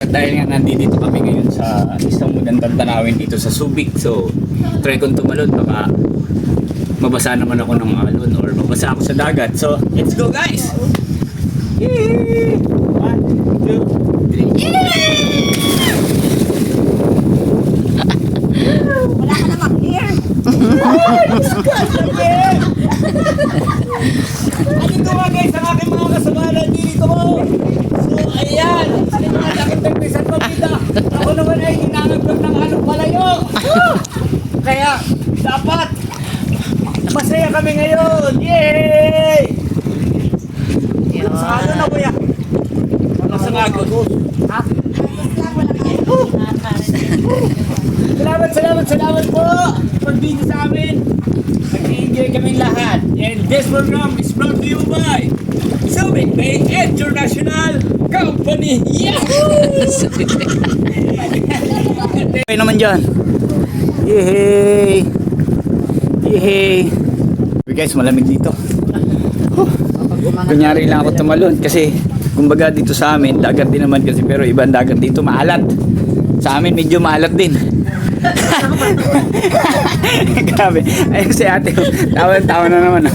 Dahil nga nandito kami ngayon sa isang magandang tanawin dito sa Subic. So, try kong tumalon. Baka mabasa naman ako ng alon or mabasa ako sa dagat. So, let's go guys! Yay! 1, 2, 3. Yay! Wala ka namang hair. Andito nga guys ang aking mga kasamanan dito mo. So ayan, sila mga lakit-laktisan mo kita. Ako naman ay ginanagpap ng anong palayo. Kaya dapat masaya kami ngayon. Yay! Sa ano na kuya? Sa agos. Ha? Salamat po pag-video sa amin. Nag-enjoy kami lahat. And this program is brought to you by Subic Bay International Company. Yahoo! Ay naman dyan. Yehey! Yehey! Guys, malamig dito. Kunyari lang ako tumalon kasi kumbaga dito sa amin, dagat din naman kasi pero ibang dagat dito maalat. Sa amin medyo maalat din. Grabe. Ayun si ate. Tawa na naman.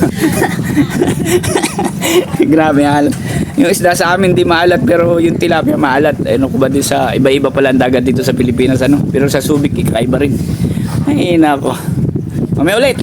Grabe alat. Yung isda sa amin di maalat pero yung tilapia maalat. Ayun ko ba din sa iba-iba pala ang dagat dito sa Pilipinas ano. Pero sa Subic kakaiba rin. Ay nako. Mamaya ulit.